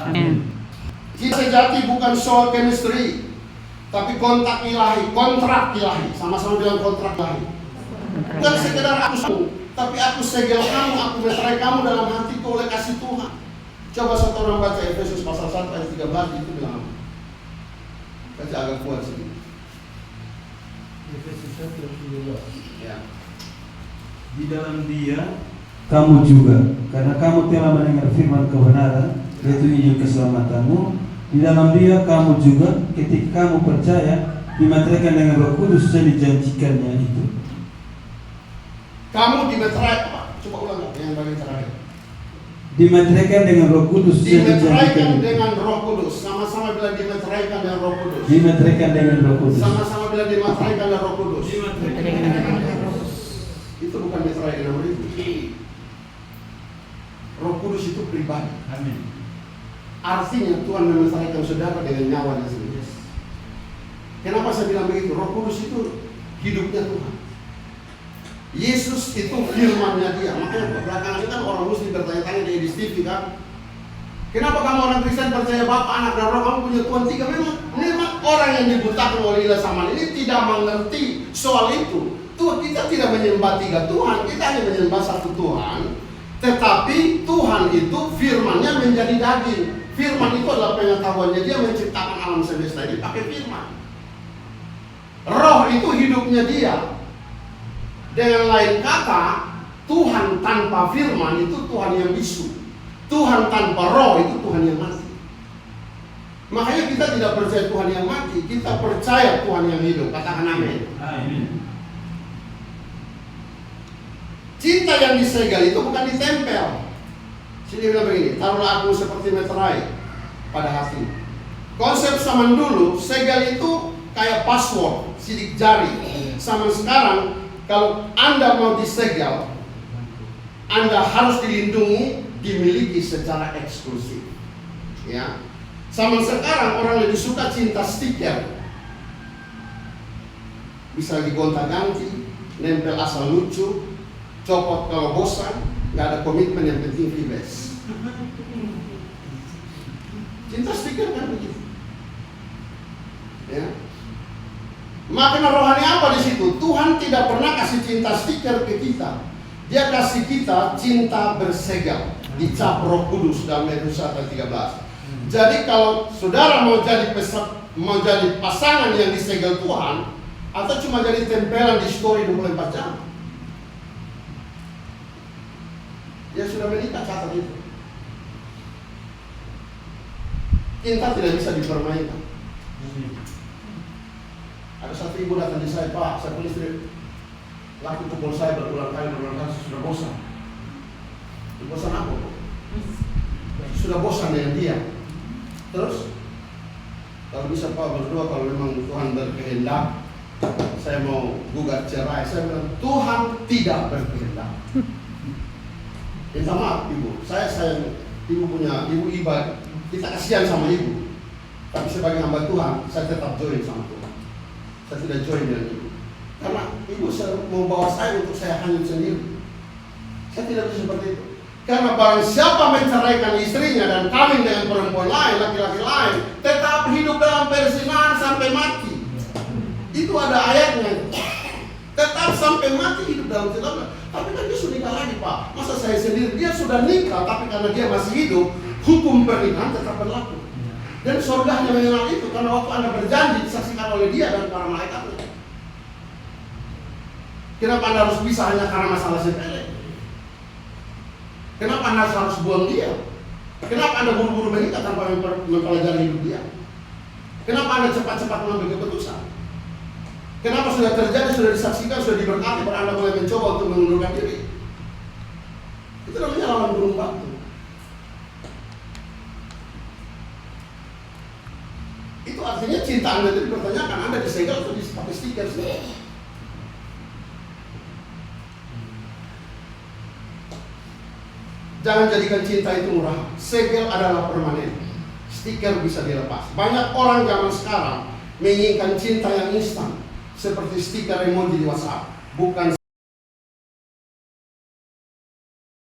Amin. Cinta sejati bukan soal chemistry, tapi kontrak ilahi, sama-sama bilang kontrak ilahi. Bukan sekedar aku, tapi aku segel kamu, aku meterai kamu dalam hatiku oleh kasih Tuhan. Coba satu orang baca Efesus pasal 1 ayat 13, itu bilang apa? Baca agak kuat sedikit. Efesus 1 ayat 13. Ya. Di dalam Dia kamu juga, karena kamu telah mendengar firman kebenaran, yaitu Injil keselamatanmu. Di dalam Dia kamu juga, ketika kamu percaya, dimeteraikan dengan Roh Kudus yang dijanjikannya itu. Kamu dimeterai apa? Coba ulang yang bagian terakhir. Dimeteraikan dengan Roh Kudus yang Dimeteraikan dijanjikannya. dengan Roh Kudus. Sama-sama bilang dimeteraikan dengan Roh Kudus. Dimeteraikan dengan Roh Kudus. Sama-sama bilang dimeteraikan dengan Roh Kudus. Itu bukan meterai dengan Roh Kudus. Roh Kudus itu pribadi. Amin. Artinya Tuhan memeteraikan saudara dengan nyawanya sendiri. Kenapa saya bilang begitu? Roh Kudus itu hidupnya Tuhan. Yesus itu firman-Nya Dia. Makanya belakangan ini kan orang Muslim bertanya-tanya di TV kan, kenapa kamu orang Kristen percaya Bapa, Anak, dan Roh, kamu punya Tuhan tiga? Memang orang yang dibutakan oleh ilah zaman ini tidak mengerti soal itu. Tuhan, kita tidak menyembah tiga Tuhan, kita hanya menyembah satu Tuhan. Tetapi Tuhan itu firman-Nya menjadi daging. Firman itu adalah pengetahuannya Dia menciptakan alam semesta ini pakai firman. Roh itu hidupnya Dia. Dengan lain kata, Tuhan tanpa firman itu Tuhan yang bisu. Tuhan tanpa roh itu Tuhan yang mati. Makanya kita tidak percaya Tuhan yang mati, kita percaya Tuhan yang hidup. Katakan amin. Amin. Cinta yang disegel itu bukan ditempel. Sini bilang begini, taruhlah aku seperti meterai pada hati. Konsep zaman dulu, segel itu kayak password, sidik jari. Zaman sekarang, kalau Anda mau disegel, Anda harus dilindungi, dimiliki secara eksklusif. Ya. Zaman sekarang orang lebih suka cinta stiker. Bisa digonta-ganti, nempel asal lucu, copot kalau bosan, nggak ada komitmen, yang penting bebas. Cinta stiker kan begitu. Ya. Makna rohani apa di situ? Tuhan tidak pernah kasih cinta stiker ke kita. Dia kasih kita cinta bersegel, dicap Roh Kudus dalam Efesus 1 ayat 13. Jadi kalau saudara mau jadi pasangan yang disegel Tuhan, atau cuma jadi tempelan di story 24 jam, ya sudah menikah, catat itu. Cinta tidak bisa dipermainkan. Ada satu ibu datang di saya, Pak, saya punya istri laki pukul saya berulang kali, saya sudah bosan. Bosan apa? Sudah bosan dengan dia. Terus, kalau bisa Pak berdua, kalau memang Tuhan berkehendak, saya mau gugat cerai. Saya bilang, Tuhan tidak berkehendak. Minta maaf ibu, saya sayang ibu, punya ibu ibadah, kita kasihan sama ibu. Tapi sebagai hamba Tuhan, saya tetap join sama Tuhan. Saya tidak join dengan ibu, karena ibu mau bawa saya untuk saya hanyut sendiri. Saya tidak bisa seperti itu. Karena barang siapa menceraikan istrinya dan kawin dengan perempuan lain, laki-laki lain, tetap hidup dalam perzinahan sampai mati. Itu ada ayatnya. Tetap sampai mati hidup dalam zina. Tapi kan dia sudah nikah lagi, Pak. Masa saya sendiri? Dia sudah nikah, tapi karena dia masih hidup, hukum pernikahan tetap berlaku. Dan surga hanya mengenal itu, karena waktu Anda berjanji disaksikan oleh dia dan para malaikatnya. Kenapa Anda harus pisah hanya karena masalah sepele? Kenapa Anda harus buang dia? Kenapa Anda buru-buru menikah tanpa mempelajari hidup dia? Kenapa Anda cepat-cepat mengambil keputusan? Kenapa sudah terjadi, sudah disaksikan, sudah diberkati, baru Anda mulai mencoba untuk mengundurkan diri? Itu namanya lawan gunung batu. Itu artinya cinta Anda itu dipertanyakan, Anda disegel atau dipakai stiker sih? Jangan jadikan cinta itu murah. Segel adalah permanen. Stiker bisa dilepas. Banyak orang zaman sekarang menginginkan cinta yang instan, seperti stiker emoji di WhatsApp. Bukan